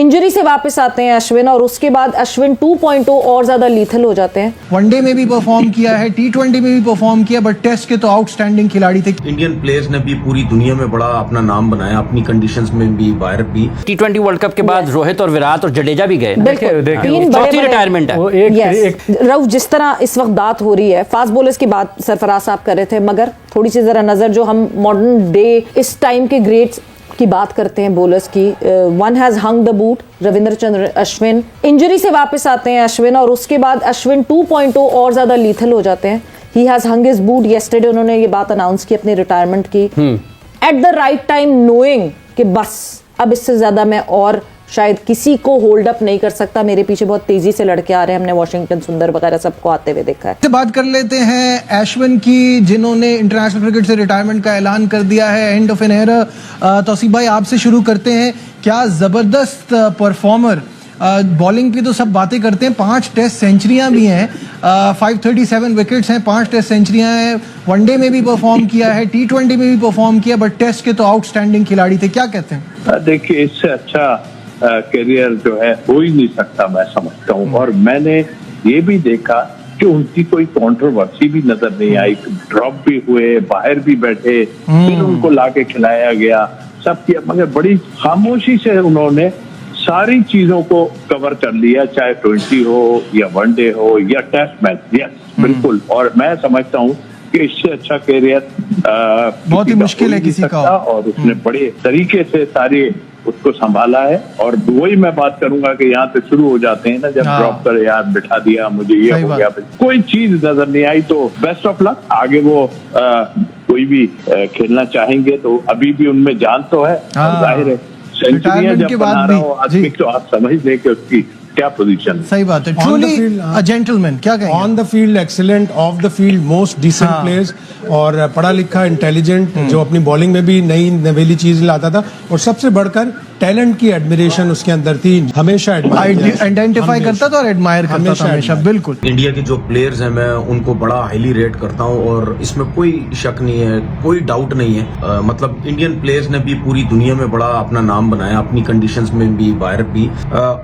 Injury से वापस आते हैं अश्विन और उसके बाद अश्विन 2.0 और ज्यादा लीथल हो जाते हैं। वनडे में भी परफॉर्म किया है, T20 में भी परफॉर्म किया, बट टेस्ट के तो आउटस्टैंडिंग खिलाड़ी थे। इंडियन प्लेयर्स ने भी पूरी दुनिया में बड़ा अपना नाम बनाया, अपनी कंडीशंस में भी, बाहर भी। T20 वर्ल्ड कप के बाद रोहित और विराट और जडेजा भी गए। चौथी रिटायरमेंट है। रऊफ, जिस तरह इस वक्त बात हो रही है, फास्ट बॉलर्स की बात सरफराज साहब कर रहे थे, मगर थोड़ी सी जरा नजर जो हम मॉडर्न डे इस टाइम के ग्रेट्स की बात करते हैं बॉलर्स की, one has hung the boot, Ravindra Ashwin. Injury से वापस आते हैं अश्विन और उसके बाद अश्विन 2.0 और ज्यादा लीथल हो जाते हैं। He has hung his boot. Yesterday उन्होंने ये बात अनाउंस की अपनी रिटायरमेंट की, at the right time, knowing कि बस अब इससे ज्यादा मैं और शायद किसी को होल्ड अप नहीं कर सकता। मेरे पीछे बहुत तेजी से लड़के आ रहे हैं, हमने वॉशिंगटन सुंदर वगैरह सबको आते हुए देखा है। बात कर लेते हैं अश्विन की, जिन्होंने इंटरनेशनल क्रिकेट से रिटायरमेंट का ऐलान कर दिया है, end of an era. Tauseef भाई, आपसे शुरू करते हैं। क्या जबरदस्त परफॉर्मर, बॉलिंग की तो सब बातें करते हैं, 5 टेस्ट सेंचुरियां भी हैं, 537 विकेट्स हैं, 5 टेस्ट सेंचुरियां हैं, वनडे में भी परफॉर्म किया है, T20 में भी परफॉर्म किया, बट टेस्ट के तो आउटस्टैंडिंग खिलाड़ी थे। क्या कहते हैं? देखिए, इससे अच्छा करियर जो है हो ही नहीं सकता, मैं समझता हूँ। और मैंने ये भी देखा कि उनकी कोई कंट्रोवर्सी भी नजर नहीं आई, ड्रॉप भी हुए, बाहर भी बैठे, फिर उनको लाके खिलाया गया, सब किया, मगर बड़ी खामोशी से उन्होंने सारी चीजों को कवर कर लिया, चाहे 20 हो या वनडे हो या टेस्ट मैच। यस, बिल्कुल। और मैं समझता हूँ कि इससे अच्छा करियर बहुत ही मुश्किल है किसी का, और उसने बड़े तरीके से सारे उसको संभाला है। और वही मैं बात करूंगा कि यहाँ से शुरू हो जाते हैं ना, जब ड्रॉप कर यार बिठा दिया, मुझे ये हो गया, कोई चीज नजर नहीं आई, तो बेस्ट ऑफ लक। आगे वो कोई भी खेलना चाहेंगे तो अभी भी उनमें जान तो है, जाहिर है। सेंचुरियां जब बना रहा हो आदमी, तो आप समझ लें कि उसकी क्या पोजीशन। सही बात है। Truly a gentleman. क्या कहेंगे? On the field excellent, off the field most decent players, और पढ़ा लिखा, इंटेलिजेंट, जो अपनी बॉलिंग में भी नई नवेली चीज लाता था, और सबसे बढ़कर टैलेंट की एडमिरेशन उसके अंदर थी। हमेशा आइडेंटिफाई करता था और एडमायर करता था हमेशा। बिल्कुल। इंडिया के जो प्लेयर्स हैं, मैं उनको बड़ा हाईली रेट करता हूं और इसमें कोई शक नहीं है, कोई डाउट नहीं है। मतलब इंडियन प्लेयर्स ने भी पूरी दुनिया में बड़ा अपना नाम बनाया, अपनी कंडीशंस में भी, बाहर भी।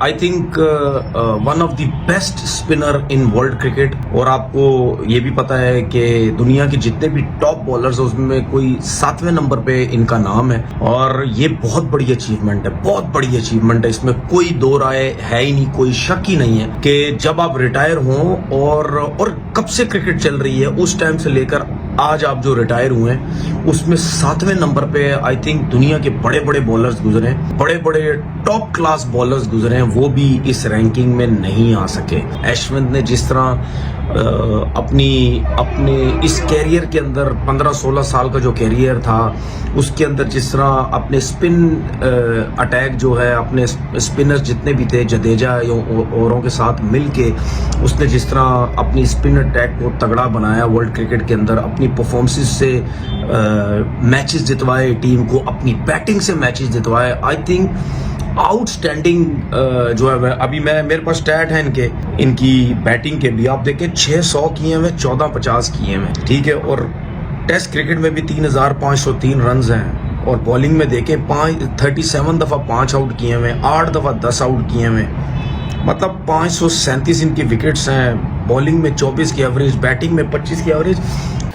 I think one of the best spinner in world cricket. और आपको ये भी पता है कि दुनिया के जितने भी टॉप बॉलर्स हैं, उसमें कोई 7वें नंबर पे इनका नाम है, और ये बहुत बड़ी अचीवमेंट है, बहुत बड़ी अचीवमेंट है। इसमें कोई दो राय है ही नहीं, कोई शक ही नहीं है कि जब आप रिटायर हों, और कब से क्रिकेट चल रही है, उस टाइम से लेकर आज आप जो रिटायर हुए हैं, उसमें 7वें नंबर पे आई थिंक दुनिया के बड़े बड़े बॉलर्स गुजरे, बड़े बड़े टॉप क्लास बॉलर्स गुजरे हैं, वो भी इस रैंकिंग में नहीं आ सके। अश्विन ने जिस तरह अपने इस कैरियर के अंदर 15-16 साल का जो कैरियर था, उसके अंदर जिस तरह अपने स्पिन अटैक जो है, अपने स्पिनर्स जितने भी थे, जडेजा औरों के साथ मिलके उसने जिस तरह अपनी स्पिन अटैक को तगड़ा बनाया वर्ल्ड क्रिकेट के अंदर, अपनी परफॉर्मेंस से मैचेस जितवाए टीम को, अपनी बैटिंग से मैचेस जितवाए। आई थिंक आउटस्टैंडिंग जो है, अभी मेरे पास स्टैट है इनकी बैटिंग के भी, आप देखें 600 किए हुए, 1450 किए हुए, ठीक है। और टेस्ट क्रिकेट में भी 3503 रन हैं, और बॉलिंग में देखें 37 दफा 5 आउट किए हुए, 8 दफा 10 आउट किए हुए, मतलब 537 इनकी विकेट्स हैं। बॉलिंग में 24 की एवरेज, बैटिंग में 25 की एवरेज।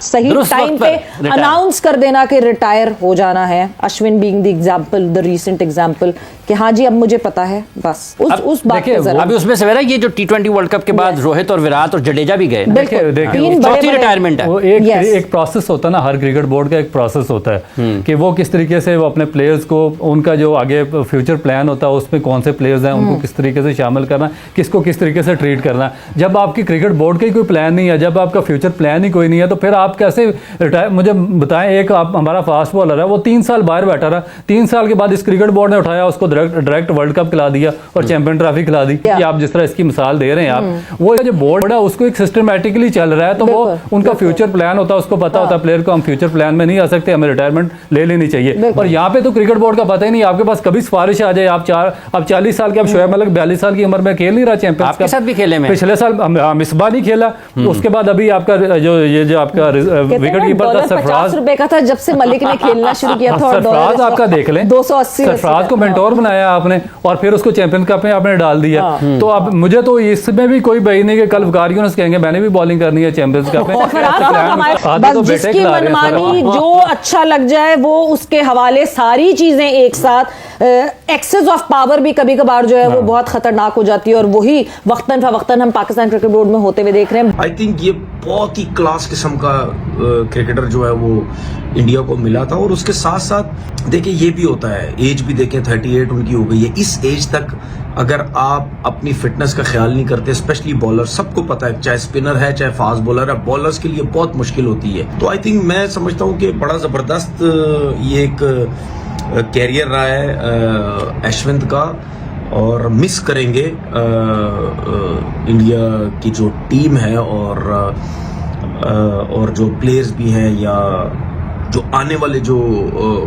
सही टाइम पे अनाउंस कर देना कि रिटायर हो जाना है। Ashwin being the example, the recent example, कि हाँ जी अब मुझे पता है, बस उस बात पे जरा। अभी उसमें सवेरा ये जो T20 वर्ल्ड कप के बाद रोहित और विराट और जडेजा भी गए। चौथी रिटायरमेंट है। वो एक प्रोसेस होता है ना, हर क्रिकेट बोर्ड का एक प्रोसेस होता है कि वो किस तरीके से वो अपने प्लेयर्स को, उनका जो आगे फ्यूचर प्लान होता है, उसमें कौन से प्लेयर्स हैं, उनको किस तरीके से शामिल करना, किसको किस तरीके से ट्रीट करना। जब आपकी क्रिकेट बोर्ड का ही कोई प्लान नहीं है, जब आपका फ्यूचर प्लान ही कोई नहीं है, तो फिर आप कैसे रिटायर? मुझे बताएं, एक हमारा फास्ट बॉलर है, वो 3 साल बाहर बैठा रहा, 3 साल के बाद इस क्रिकेट बोर्ड ने उठाया, उसको डायरेक्ट वर्ल्ड कप खिला दिया और चैंपियन ट्रॉफी खिला दी। कि आप जिस तरह इसकी मिसाल दे रहे हैं, आप वो जो बोर्ड है उसको एक सिस्टमैटिकली चल रहा है, तो वो उनका फ्यूचर प्लान होता है, उसको पता होता है प्लेयर को हम फ्यूचर प्लान में नहीं आ सकते, हमें रिटायरमेंट ले लेनी चाहिए। और यहाँ पे तो क्रिकेट बोर्ड का पता ही नहीं, आपके पास कभी सिफारिश आ जाए, आप 40 साल के, अब शोएब मलिक 42 साल की उम्र में खेल नहीं रहा चैंपियन, आपके साथ भी खेले में, पिछले साल मिसबा नहीं खेला, उसके बाद अभी आपका जो आपका विकेट कीपर था सरफराज। 50 रुपए का था जब से मलिक ने खेलना शुरू किया था, और सरफराज आपका देख लें, 280 सरफराज को मेंटोर बनाया आपने और फिर उसको चैंपियंस कप में आपने डाल दिया। तो अब मुझे तो इसमें भी कोई बही नहीं कि कल वकारियों कहेंगे मैंने भी बॉलिंग करनी है चैंपियंस कप में। बस जिसकी मनमानी जो अच्छा लग जाए वो उसके हवाले सारी चीजें एक साथ। एक्सेस ऑफ पावर भी कभी कभार जो है वो बहुत खतरनाक हो जाती है, और वही वक्तन फवक्तन हम पाकिस्तान क्रिकेट बोर्ड में होते हुए देख रहे हैं। आई थिंक ये बहुत ही क्लास किस्म का क्रिकेटर जो है वो इंडिया को मिला था। और उसके साथ साथ देखिए ये भी होता है, एज भी देखें 38 उनकी हो गई है। इस एज तक अगर आप अपनी फिटनेस का ख्याल नहीं करते, स्पेशली बॉलर, सबको पता है चाहे स्पिनर है चाहे फास्ट बॉलर है, बॉलर्स के लिए बहुत मुश्किल होती है। तो आई थिंक मैं समझता हूँ कि बड़ा जबरदस्त ये एक कैरियर रहा है अश्विन का, और मिस करेंगे इंडिया की जो टीम है और जो प्लेयर्स भी हैं या जो आने वाले जो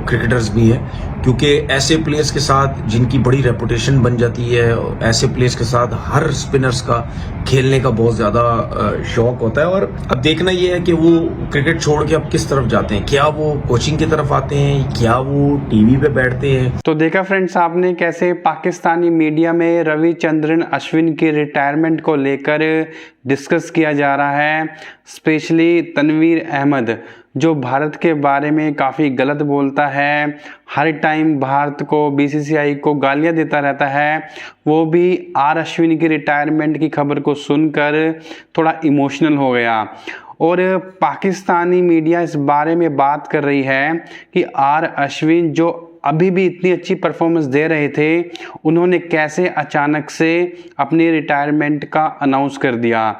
क्रिकेटर्स भी हैं, क्योंकि ऐसे प्लेयर्स के साथ जिनकी बड़ी रेपुटेशन बन जाती है, ऐसे प्लेयर्स के साथ हर स्पिनर्स का खेलने का बहुत ज्यादा शौक होता है। और अब देखना ये है कि वो क्रिकेट छोड़ के अब किस तरफ जाते हैं, क्या वो कोचिंग की तरफ आते हैं, क्या वो टीवी पे बैठते हैं। तो देखा फ्रेंड्स आपने कैसे पाकिस्तानी मीडिया में रविचंद्रन अश्विन की रिटायरमेंट को लेकर डिस्कस किया जा रहा है। स्पेशली तनवीर अहमद जो भारत के बारे में काफ़ी गलत बोलता है, हर टाइम भारत को, बीसीसीआई को गालियां देता रहता है, वो भी आर अश्विन की रिटायरमेंट की खबर को सुनकर थोड़ा इमोशनल हो गया। और पाकिस्तानी मीडिया इस बारे में बात कर रही है कि आर अश्विन जो अभी भी इतनी अच्छी परफॉर्मेंस दे रहे थे, उन्होंने कैसे अचानक से अपनी रिटायरमेंट का अनाउंस कर दिया।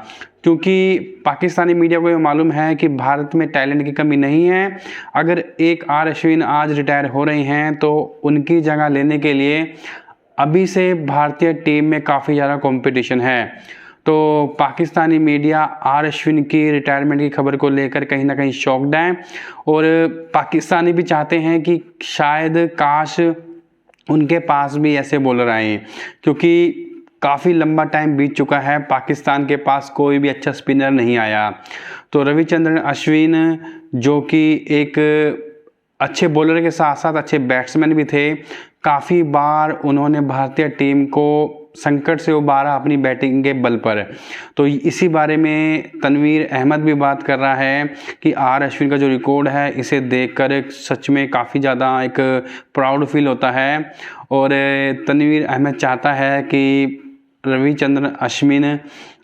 क्योंकि पाकिस्तानी मीडिया को ये मालूम है कि भारत में टैलेंट की कमी नहीं है। अगर एक आर अश्विन आज रिटायर हो रहे हैं तो उनकी जगह लेने के लिए अभी से भारतीय टीम में काफ़ी ज़्यादा कंपटीशन है। तो पाकिस्तानी मीडिया आर अश्विन की रिटायरमेंट की खबर को लेकर कहीं ना कहीं शॉक्ड है, और पाकिस्तानी भी चाहते हैं कि शायद काश उनके पास भी ऐसे बॉलर आए, क्योंकि काफ़ी लंबा टाइम बीत चुका है, पाकिस्तान के पास कोई भी अच्छा स्पिनर नहीं आया। तो रविचंद्रन अश्विन जो कि एक अच्छे बॉलर के साथ साथ अच्छे बैट्समैन भी थे, काफ़ी बार उन्होंने भारतीय टीम को संकट से उबारा अपनी बैटिंग के बल पर। तो इसी बारे में तनवीर अहमद भी बात कर रहा है कि आर अश्विन का जो रिकॉर्ड है इसे देखकर सच में काफ़ी ज़्यादा एक प्राउड फील होता है। और तनवीर अहमद चाहता है कि रविचंद्रन अश्विन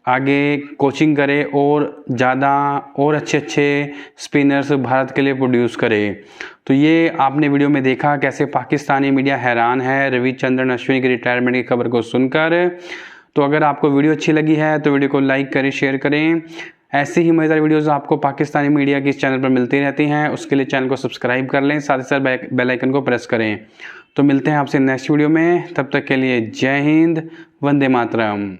आगे कोचिंग करे और ज़्यादा और अच्छे स्पिनर्स भारत के लिए प्रोड्यूस करे। तो ये आपने वीडियो में देखा कैसे पाकिस्तानी मीडिया हैरान है रविचंद्रन अश्विन की रिटायरमेंट की खबर को सुनकर। तो अगर आपको वीडियो अच्छी लगी है तो वीडियो को लाइक करें, शेयर करें। ऐसी ही मज़ेदार वीडियोस आपको पाकिस्तानी मीडिया के इस चैनल पर मिलती रहती हैं, उसके लिए चैनल को सब्सक्राइब कर लें, साथ ही साथ बेल आइकन को प्रेस करें। तो मिलते हैं आपसे नेक्स्ट वीडियो में, तब तक के लिए जय हिंद, वंदे मातरम।